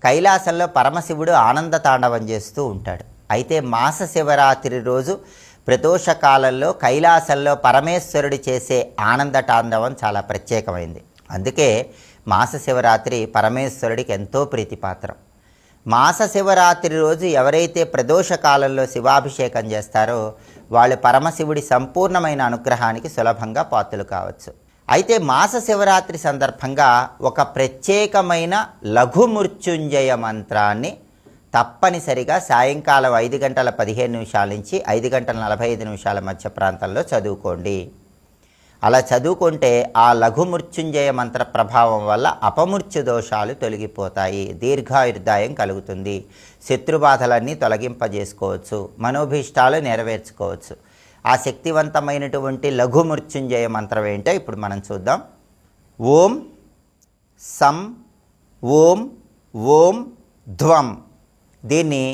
కైలాసంలో పరమశివుడు ఆనంద తాండవం చేస్తూ ఉంటాడు. అయితే మాస శివరాత్రి రోజు ప్రదోష కాలంలో కైలాసంలో పరమేశ్వరుడు చేసే ఆనంద తాండవం చాలా ప్రత్యేకమైంది. అందుకే మాస శివరాత్రి పరమేశ్వరుడికి ఎంతో ప్రీతిపాత్రం. మాస శివరాత్రి రోజు ఎవరైతే ప్రదోష కాలంలో శివాభిషేకం చేస్తారో వాళ్ళు పరమశివుడి సంపూర్ణమైన అనుగ్రహానికి సులభంగా పాత్రలు కావచ్చు. అయితే మాస శివరాత్రి సందర్భంగా ఒక ప్రత్యేకమైన లఘుమృత్యుంజయ మంత్రాన్ని తప్పనిసరిగా సాయంకాలం 5:15 నుంచి 5:45 మధ్య ప్రాంతంలో చదువుకోండి. అలా చదువుకుంటే ఆ లఘుమృత్యుంజయ మంత్ర ప్రభావం వల్ల అపమృత్యు దోషాలు తొలగిపోతాయి, దీర్ఘాయుర్దాయం కలుగుతుంది, శత్రుబాధలన్నీ తొలగింపజేసుకోవచ్చు, మనోభీష్టాలు నెరవేర్చుకోవచ్చు. ఆ శక్తివంతమైనటువంటి లఘుమృత్యుంజయ మంత్రం ఏంటో ఇప్పుడు మనం చూద్దాం. ఓం సం ఓం ఓం ధ్వం. దీన్ని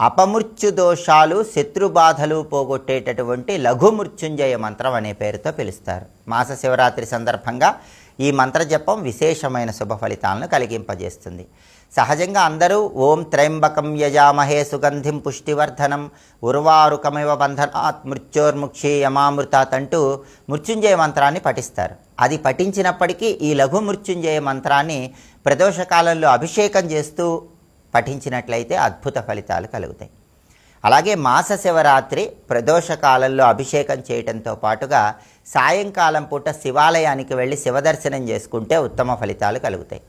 అపమృత్యు దోషాలు శత్రుబాధలు పోగొట్టేటటువంటి లఘుమృత్యుంజయ మంత్రం అనే పేరుతో పిలుస్తారు. మాస శివరాత్రి సందర్భంగా ఈ మంత్ర జపం విశేషమైన శుభ ఫలితాలను కలిగింపజేస్తుంది. సహజంగా అందరూ ఓం త్రయంబకం యజామహే సుగంధిం పుష్టివర్ధనం ఉర్వారుకమివ బంధనాత్ మృత్యోర్ముక్షీయమామృతాత్ అంటూ మృత్యుంజయ మంత్రాన్ని పఠిస్తారు. అది పఠించినప్పటికీ ఈ లఘు మృత్యుంజయ మంత్రాన్ని ప్రదోషకాలంలో అభిషేకం చేస్తూ పఠించినట్లయితే అద్భుత ఫలితాలు కలుగుతాయి. అలాగే మాస శివరాత్రి ప్రదోష కాలంలో అభిషేకం చేయడంతో పాటుగా సాయంకాలం పూట శివాలయానికి వెళ్ళి శివదర్శనం చేసుకుంటే ఉత్తమ ఫలితాలు కలుగుతాయి.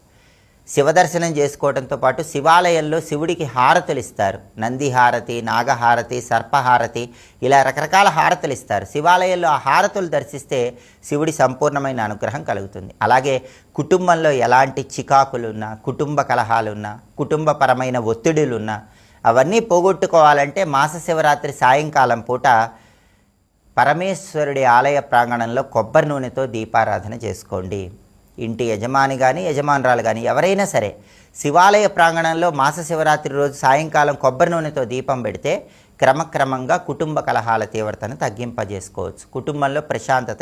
శివదర్శనం చేసుకోవడంతో పాటు శివాలయంలో శివుడికి హారతులు ఇస్తారు. నంది హారతి, నాగహారతి, సర్పహారతి, ఇలా రకరకాల హారతులు ఇస్తారు. శివాలయంలో ఆ హారతులు దర్శిస్తే శివుడి సంపూర్ణమైన అనుగ్రహం కలుగుతుంది. అలాగే కుటుంబంలో ఎలాంటి చికాకులున్నా, కుటుంబ కలహాలున్నా, కుటుంబపరమైన ఒత్తిడులున్నా అవన్నీ పోగొట్టుకోవాలంటే మాస శివరాత్రి సాయంకాలం పూట పరమేశ్వరుడి ఆలయ ప్రాంగణంలో కొబ్బరి నూనెతో దీపారాధన చేసుకోండి. ఇంటి యజమాని కానీ యజమానురాలు కానీ ఎవరైనా సరే శివాలయ ప్రాంగణంలో మాస శివరాత్రి రోజు సాయంకాలం కొబ్బరి నూనెతో దీపం పెడితే క్రమక్రమంగా కుటుంబ కలహాల తీవ్రతను తగ్గింపజేసుకోవచ్చు. కుటుంబంలో ప్రశాంతత